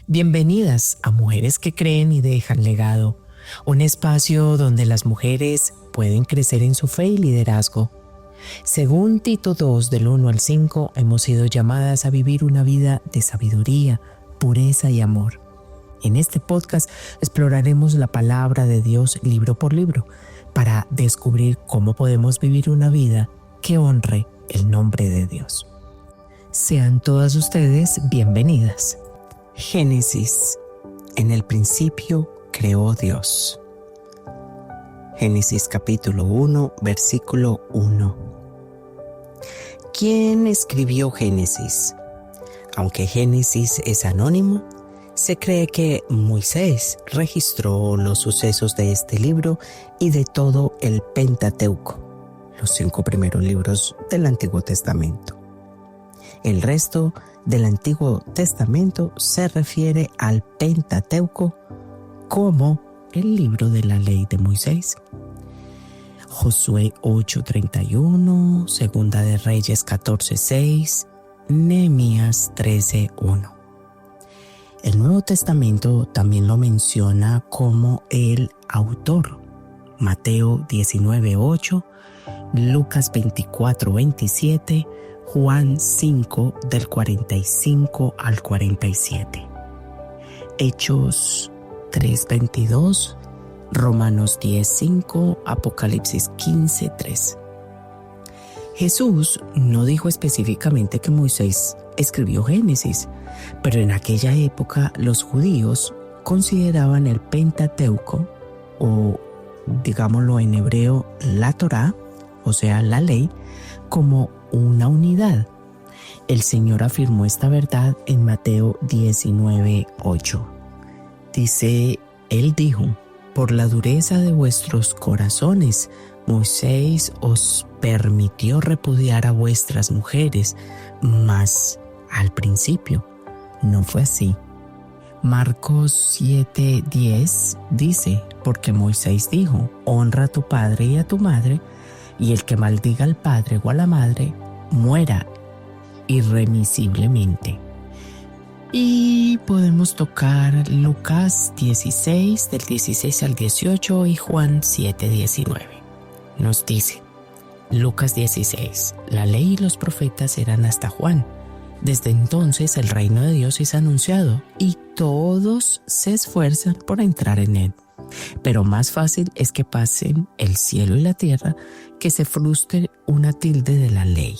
Bienvenidas a Mujeres que Creen y Dejan Legado, un espacio donde las mujeres pueden crecer en su fe y liderazgo. Según Tito 2, del 1 al 5, hemos sido llamadas a vivir una vida de sabiduría, pureza y amor. En este podcast exploraremos la palabra de Dios libro por libro para descubrir cómo podemos vivir una vida que honre el nombre de Dios. Sean todas ustedes bienvenidas. Génesis. En el principio creó Dios. Génesis capítulo 1, versículo 1. ¿Quién escribió Génesis? Aunque Génesis es anónimo, se cree que Moisés registró los sucesos de este libro y de todo el Pentateuco, los 5 primeros libros del Antiguo Testamento. El resto del Antiguo Testamento se refiere al Pentateuco como el libro de la ley de Moisés. Josué 8:31, Segunda de Reyes 14:6, Nehemías 13:1. El Nuevo Testamento también lo menciona como el autor. Mateo 19:8, Lucas 24:27, Juan 5 del 45 al 47. Hechos 3:22, Romanos 10:5, Apocalipsis 15:3. Jesús no dijo específicamente que Moisés escribió Génesis, pero en aquella época los judíos consideraban el Pentateuco, o digámoslo en hebreo, la Torá, o sea, la ley, como una unidad. El Señor afirmó esta verdad en Mateo 19:8. Él dijo: por la dureza de vuestros corazones, Moisés os permitió repudiar a vuestras mujeres, mas al principio no fue así. Marcos 7:10 dice: porque Moisés dijo: honra a tu padre y a tu madre, y el que maldiga al padre o a la madre, muera irremisiblemente. Y podemos tocar Lucas 16, del 16 al 18, y Juan 7:19. Nos dice, Lucas 16, la ley y los profetas eran hasta Juan. Desde entonces el reino de Dios es anunciado, y todos se esfuerzan por entrar en él. Pero más fácil es que pasen el cielo y la tierra que se frustre una tilde de la ley.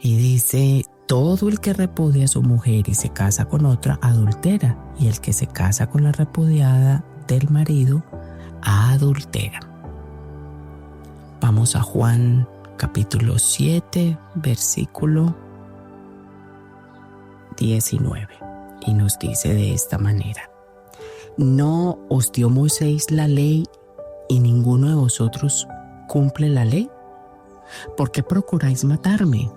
Y dice: todo el que repudia a su mujer y se casa con otra adultera, y el que se casa con la repudiada del marido adultera. Vamos a Juan capítulo 7, versículo 19, y nos dice de esta manera: ¿no os dio Moisés la ley y ninguno de vosotros cumple la ley? ¿Por qué procuráis matarme?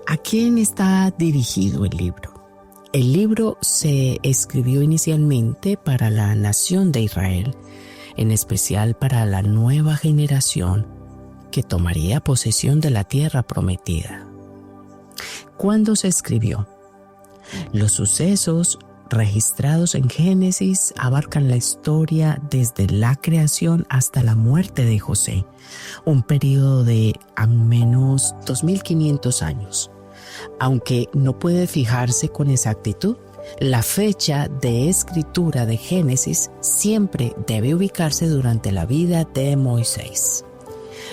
¿A quién está dirigido el libro? El libro se escribió inicialmente para la nación de Israel, en especial para la nueva generación que tomaría posesión de la tierra prometida. ¿Cuándo se escribió? Los sucesos registrados en Génesis abarcan la historia desde la creación hasta la muerte de José, un periodo de al menos 2500 años. Aunque no puede fijarse con exactitud, la fecha de escritura de Génesis siempre debe ubicarse durante la vida de Moisés.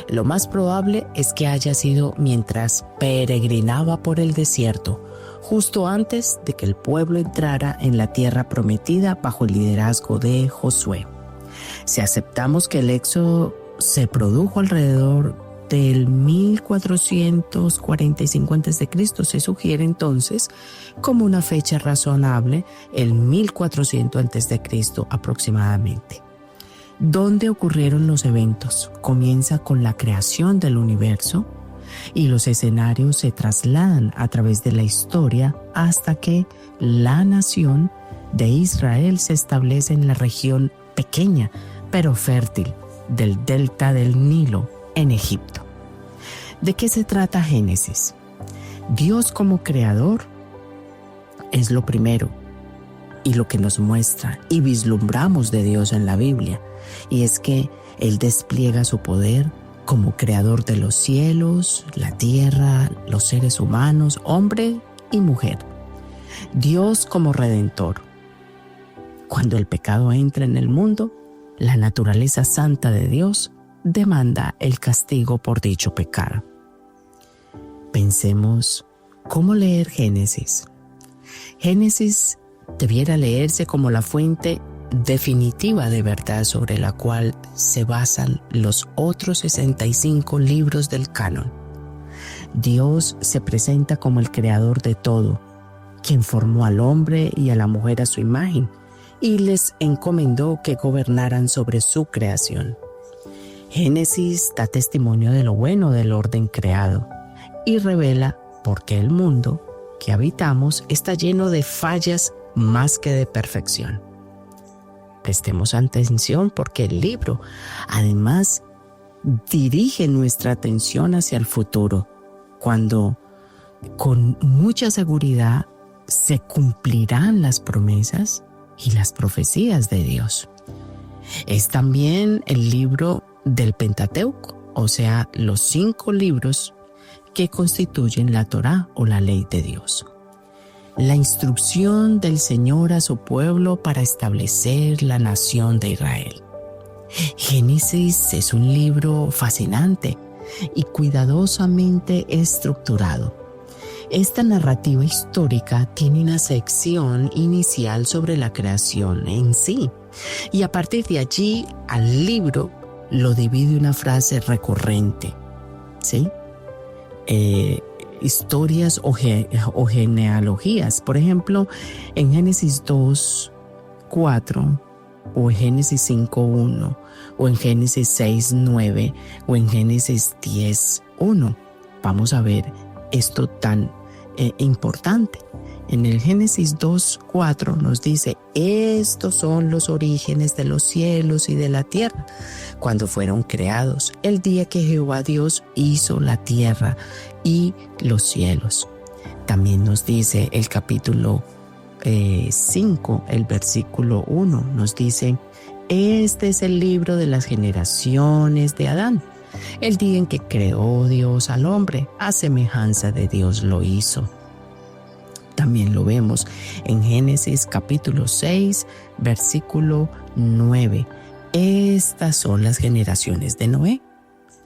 Lo más probable es que haya sido mientras peregrinaba por el desierto, justo antes de que el pueblo entrara en la tierra prometida bajo el liderazgo de Josué. Si aceptamos que el éxodo se produjo alrededor del 1445 a.C., se sugiere entonces como una fecha razonable el 1400 a.C. aproximadamente. ¿Dónde ocurrieron los eventos? Comienza con la creación del universo, y los escenarios se trasladan a través de la historia hasta que la nación de Israel se establece en la región pequeña pero fértil del delta del Nilo en Egipto. ¿De qué se trata Génesis? Dios como creador es lo primero y lo que nos muestra y vislumbramos de Dios en la Biblia. Y es que Él despliega su poder como creador de los cielos, la tierra, los seres humanos, hombre y mujer. Dios como redentor. Cuando el pecado entra en el mundo, la naturaleza santa de Dios demanda el castigo por dicho pecado. Pensemos, ¿cómo leer Génesis? Génesis debiera leerse como la fuente definitiva de verdad sobre la cual se basan los otros 65 libros del canon. Dios se presenta como el creador de todo, quien formó al hombre y a la mujer a su imagen y les encomendó que gobernaran sobre su creación. Génesis da testimonio de lo bueno del orden creado y revela por qué el mundo que habitamos está lleno de fallas más que de perfección. Prestemos atención porque el libro, además, dirige nuestra atención hacia el futuro, cuando con mucha seguridad se cumplirán las promesas y las profecías de Dios. Es también el libro del Pentateuco, o sea, los 5 libros que constituyen la Torá o la ley de Dios. La instrucción del Señor a su pueblo para establecer la nación de Israel. Génesis es un libro fascinante y cuidadosamente estructurado. Esta narrativa histórica tiene una sección inicial sobre la creación en sí, y a partir de allí al libro lo divide una frase recurrente, ¿sí? Historias o genealogías. Por ejemplo, en Génesis 2:4 o en Génesis 5:1 o en Génesis 6:9 o en Génesis 10:1. Vamos a ver esto tan importante. En el Génesis 2:4 nos dice: estos son los orígenes de los cielos y de la tierra, cuando fueron creados, el día que Jehová Dios hizo la tierra y los cielos. También nos dice el capítulo 5, el versículo 1, nos dice: este es el libro de las generaciones de Adán. El día en que creó Dios al hombre, a semejanza de Dios lo hizo. También lo vemos en Génesis capítulo 6, versículo 9. Estas son las generaciones de Noé.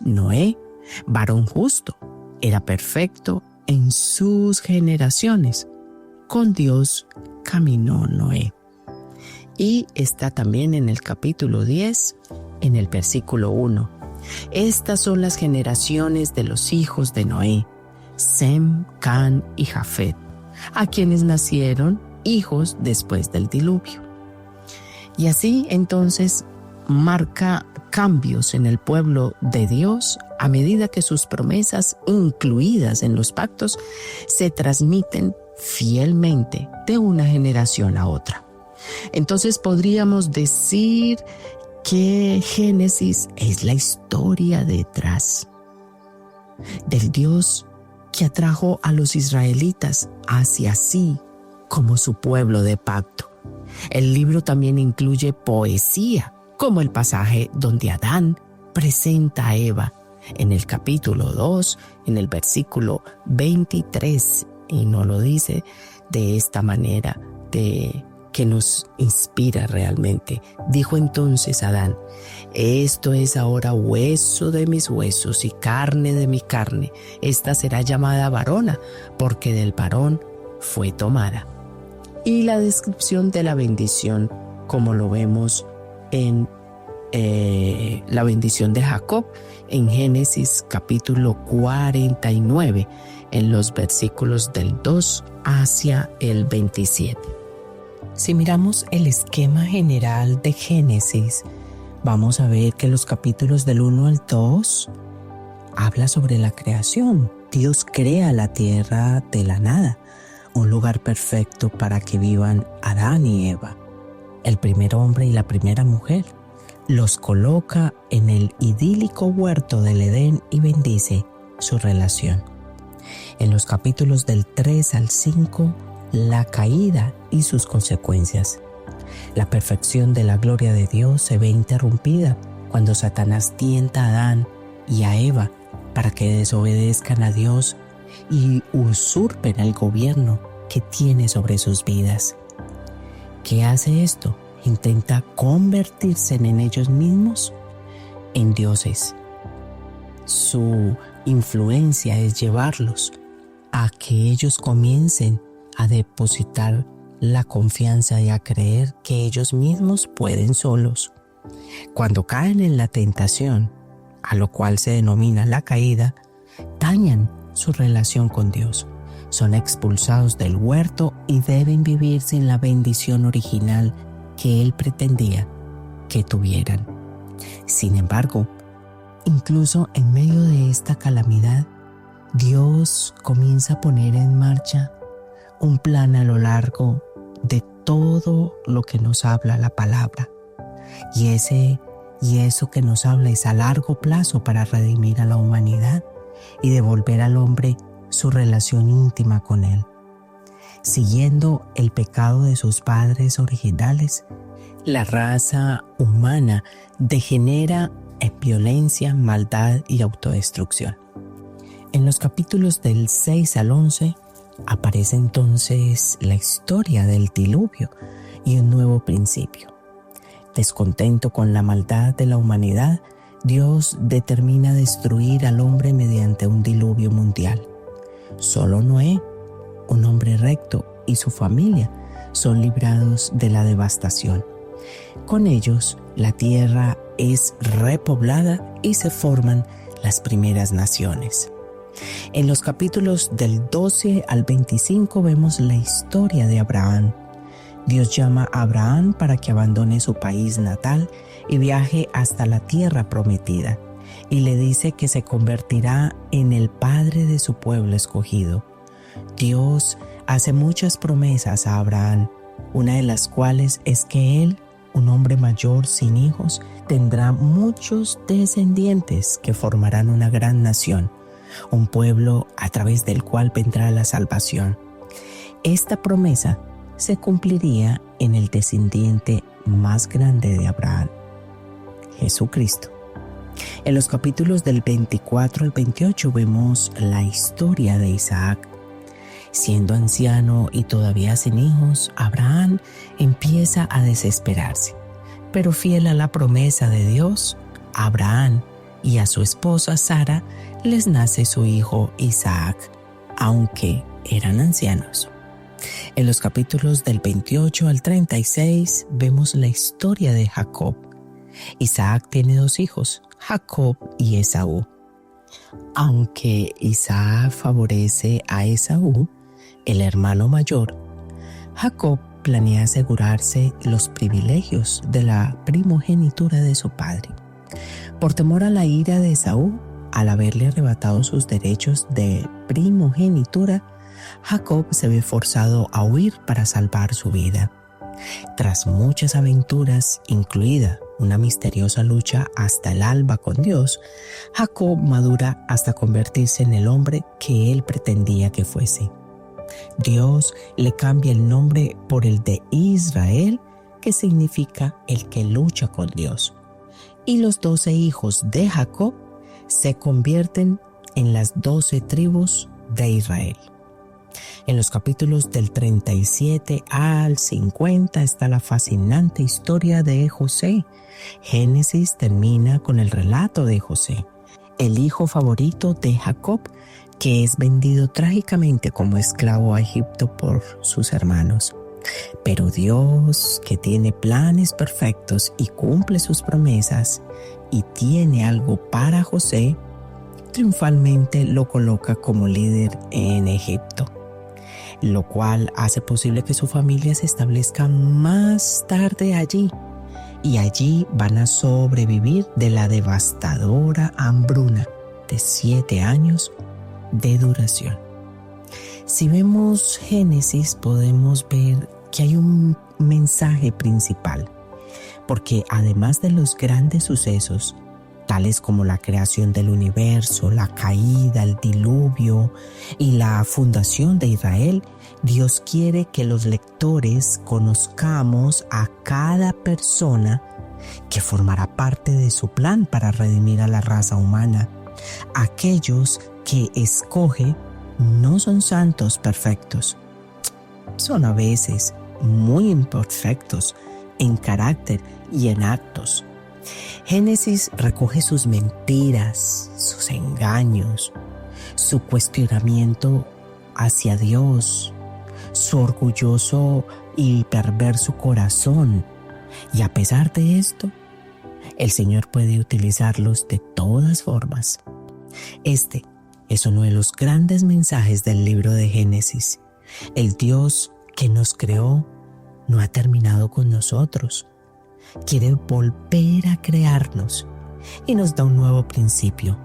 Noé, varón justo, era perfecto en sus generaciones. Con Dios caminó Noé. Y está también en el capítulo 10, en el versículo 1. Estas son las generaciones de los hijos de Noé, Sem, Can y Jafet, a quienes nacieron hijos después del diluvio. Y así entonces marca cambios en el pueblo de Dios a medida que sus promesas incluidas en los pactos se transmiten fielmente de una generación a otra. Entonces podríamos decir que Génesis es la historia detrás del Dios que atrajo a los israelitas hacia sí como su pueblo de pacto. El libro también incluye poesía, como el pasaje donde Adán presenta a Eva en el capítulo 2, en el versículo 23, y no lo dice de esta manera que nos inspira realmente. Dijo entonces Adán: esto es ahora hueso de mis huesos y carne de mi carne. Esta será llamada varona, porque del varón fue tomada. Y la descripción de la bendición, como lo vemos en la bendición de Jacob, en Génesis capítulo 49, en los versículos del 2 hacia el 27. Si miramos el esquema general de Génesis, vamos a ver que los capítulos del 1 al 2 habla sobre la creación. Dios crea la tierra de la nada, un lugar perfecto para que vivan Adán y Eva, el primer hombre y la primera mujer. Los coloca en el idílico huerto del Edén y bendice su relación. En los capítulos del 3 al 5, la caída y sus consecuencias. La perfección de la gloria de Dios se ve interrumpida cuando Satanás tienta a Adán y a Eva para que desobedezcan a Dios y usurpen el gobierno que tiene sobre sus vidas. ¿Qué hace esto? Intenta convertirse en ellos mismos en dioses. Su influencia es llevarlos a que ellos comiencen a depositar la confianza y a creer que ellos mismos pueden solos. Cuando caen en la tentación, a lo cual se denomina la caída, dañan su relación con Dios. Son expulsados del huerto y deben vivir sin la bendición original que Él pretendía que tuvieran. Sin embargo, incluso en medio de esta calamidad, Dios comienza a poner en marcha un plan a lo largo de todo lo que nos habla la palabra. Y eso que nos habla es a largo plazo para redimir a la humanidad y devolver al hombre su relación íntima con Él. Siguiendo el pecado de sus padres originales, la raza humana degenera en violencia, maldad y autodestrucción. En los capítulos del 6 al 11 aparece entonces la historia del diluvio y un nuevo principio. Descontento con la maldad de la humanidad, Dios determina destruir al hombre mediante un diluvio mundial. Solo Noé, un hombre recto, y su familia son librados de la devastación. Con ellos, la tierra es repoblada y se forman las primeras naciones. En los capítulos del 12 al 25 vemos la historia de Abraham. Dios llama a Abraham para que abandone su país natal y viaje hasta la tierra prometida, y le dice que se convertirá en el padre de su pueblo escogido. Dios hace muchas promesas a Abraham, una de las cuales es que él, un hombre mayor sin hijos, tendrá muchos descendientes que formarán una gran nación, un pueblo a través del cual vendrá la salvación. Esta promesa se cumpliría en el descendiente más grande de Abraham, Jesucristo. En los capítulos del 24 al 28 vemos la historia de Isaac. Siendo anciano y todavía sin hijos, Abraham empieza a desesperarse. Pero fiel a la promesa de Dios, a Abraham y a su esposa Sara les nace su hijo Isaac, aunque eran ancianos. En los capítulos del 28 al 36 vemos la historia de Jacob. Isaac tiene dos hijos, Jacob y Esaú. Aunque Isaac favorece a Esaú, el hermano mayor, Jacob planea asegurarse los privilegios de la primogenitura de su padre. Por temor a la ira de Esaú, al haberle arrebatado sus derechos de primogenitura, Jacob se ve forzado a huir para salvar su vida. Tras muchas aventuras, incluida una misteriosa lucha hasta el alba con Dios, Jacob madura hasta convertirse en el hombre que él pretendía que fuese. Dios le cambia el nombre por el de Israel, que significa el que lucha con Dios. Y los 12 hijos de Jacob se convierten en las 12 tribus de Israel. En los capítulos del 37 al 50 está la fascinante historia de José. Génesis termina con el relato de José, el hijo favorito de Jacob, que es vendido trágicamente como esclavo a Egipto por sus hermanos. Pero Dios, que tiene planes perfectos y cumple sus promesas y tiene algo para José, triunfalmente lo coloca como líder en Egipto, lo cual hace posible que su familia se establezca más tarde allí, y allí van a sobrevivir de la devastadora hambruna de 7 años de duración. Si vemos Génesis, podemos ver que hay un mensaje principal, porque además de los grandes sucesos, tales como la creación del universo, la caída, el diluvio y la fundación de Israel, Dios quiere que los lectores conozcamos a cada persona que formará parte de su plan para redimir a la raza humana. Aquellos que escoge no son santos perfectos, son a veces muy imperfectos en carácter y en actos. Génesis recoge sus mentiras, sus engaños, su cuestionamiento hacia Dios, su orgulloso y perverso corazón. Y a pesar de esto, el Señor puede utilizarlos de todas formas. Este es uno de los grandes mensajes del libro de Génesis. El Dios que nos creó no ha terminado con nosotros. Quiere volver a crearnos y nos da un nuevo principio.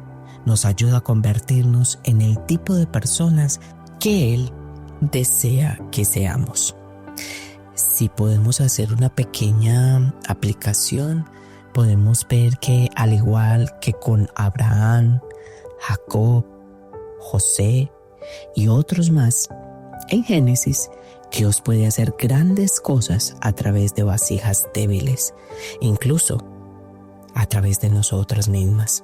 Nos ayuda a convertirnos en el tipo de personas que Él desea que seamos. Si podemos hacer una pequeña aplicación, podemos ver que al igual que con Abraham, Jacob, José y otros más, en Génesis Dios puede hacer grandes cosas a través de vasijas débiles, incluso a través de nosotras mismas.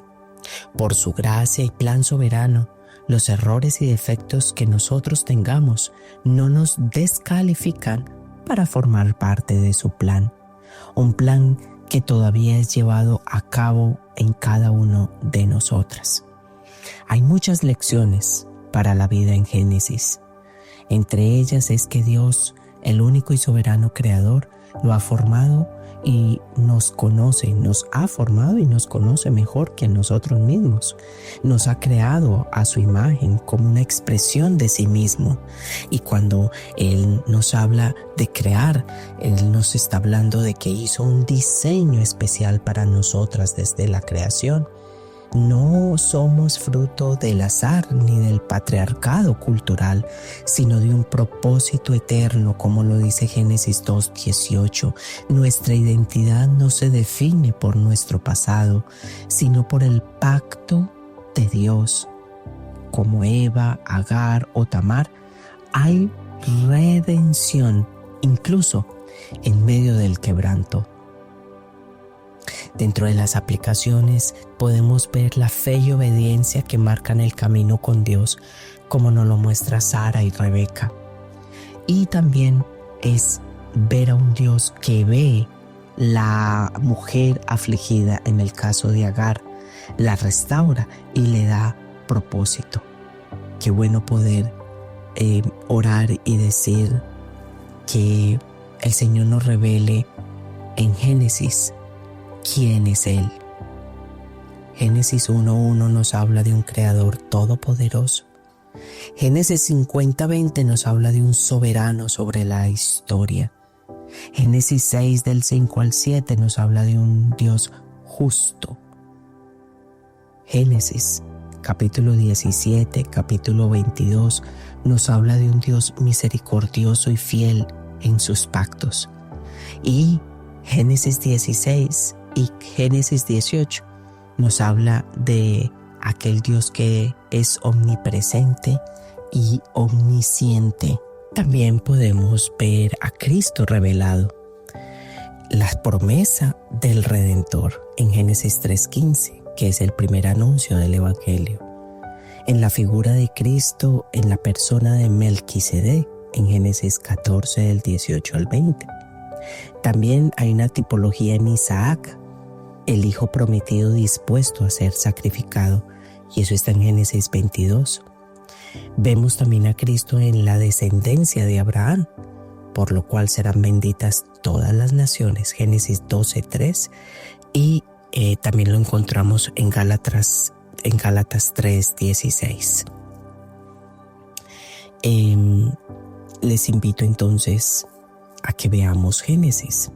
Por su gracia y plan soberano, los errores y defectos que nosotros tengamos no nos descalifican para formar parte de su plan, un plan que todavía es llevado a cabo en cada uno de nosotras. Hay muchas lecciones para la vida en Génesis. Entre ellas es que Dios, el único y soberano creador, lo ha formado y nos conoce, nos ha formado y nos conoce mejor que a nosotros mismos. Nos ha creado a su imagen como una expresión de sí mismo. Y cuando Él nos habla de crear, Él nos está hablando de que hizo un diseño especial para nosotras desde la creación. No somos fruto del azar ni del patriarcado cultural, sino de un propósito eterno, como lo dice Génesis 2:18. Nuestra identidad no se define por nuestro pasado, sino por el pacto de Dios. Como Eva, Agar o Tamar, hay redención, incluso en medio del quebranto. Dentro de las aplicaciones podemos ver la fe y obediencia que marcan el camino con Dios, como nos lo muestra Sara y Rebeca. Y también es ver a un Dios que ve la mujer afligida, en el caso de Agar, la restaura y le da propósito. Qué bueno poder orar y decir que el Señor nos revele en Génesis quién es Él. Génesis 1:1 nos habla de un creador todopoderoso. Génesis 50:20 nos habla de un soberano sobre la historia. Génesis 6 del 5 al 7 nos habla de un Dios justo. Génesis capítulo 17, capítulo 22 nos habla de un Dios misericordioso y fiel en sus pactos. Y Génesis 16 y Génesis 18 nos habla de aquel Dios que es omnipresente y omnisciente. También podemos ver a Cristo revelado, la promesa del Redentor en Génesis 3:15, que es el primer anuncio del Evangelio. En la figura de Cristo, en la persona de Melquisedec, en Génesis 14 del 18 al 20. También hay una tipología en Isaac, el hijo prometido dispuesto a ser sacrificado, y eso está en Génesis 22. Vemos también a Cristo en la descendencia de Abraham, por lo cual serán benditas todas las naciones, Génesis 12:3, y también lo encontramos en Gálatas 3:16. Les invito entonces a que veamos Génesis,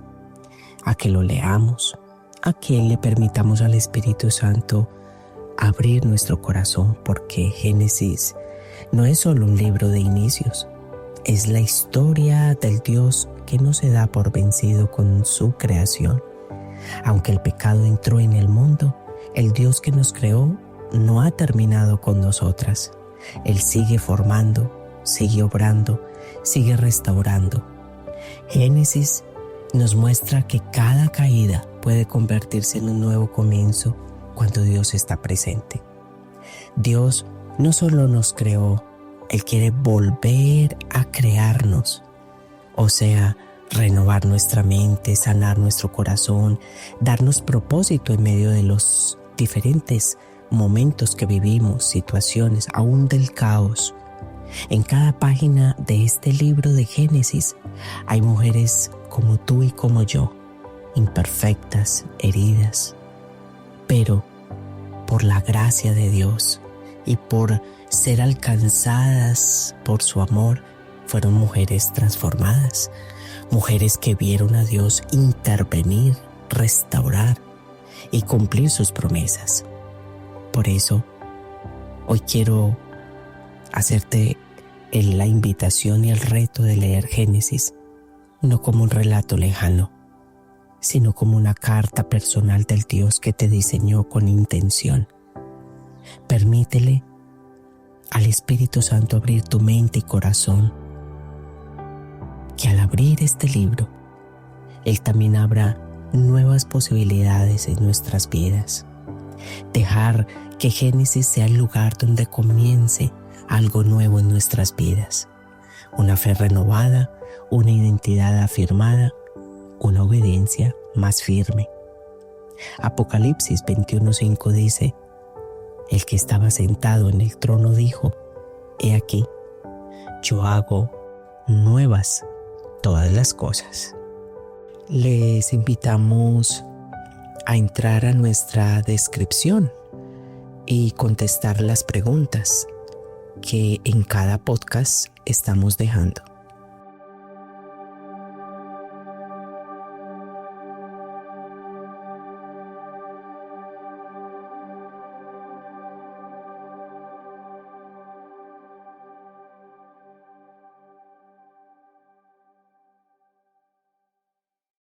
a que lo leamos, a que le permitamos al Espíritu Santo abrir nuestro corazón, porque Génesis no es solo un libro de inicios, es la historia del Dios que no se da por vencido con su creación. Aunque el pecado entró en el mundo, El Dios que nos creó no ha terminado con nosotras. Él sigue formando, sigue obrando, sigue restaurando. Génesis nos muestra que cada caída puede convertirse en un nuevo comienzo cuando Dios está presente. Dios no solo nos creó, Él quiere volver a crearnos, o sea, renovar nuestra mente, sanar nuestro corazón, darnos propósito en medio de los diferentes momentos que vivimos, situaciones, aún del caos. En cada página de este libro de Génesis hay mujeres como tú y como yo, imperfectas, heridas, pero por la gracia de Dios y por ser alcanzadas por su amor, fueron mujeres transformadas, mujeres que vieron a Dios intervenir, restaurar y cumplir sus promesas. Por eso, hoy quiero hacerte la invitación y el reto de leer Génesis, no como un relato lejano, sino como una carta personal del Dios que te diseñó con intención. Permítele al Espíritu Santo abrir tu mente y corazón, que al abrir este libro, Él también abra nuevas posibilidades en nuestras vidas. Dejar que Génesis sea el lugar donde comience algo nuevo en nuestras vidas. Una fe renovada, una identidad afirmada, una obediencia más firme. Apocalipsis 21:5 dice: el que estaba sentado en el trono dijo: he aquí, yo hago nuevas todas las cosas. Les invitamos a entrar a nuestra descripción y contestar las preguntas que en cada podcast estamos dejando.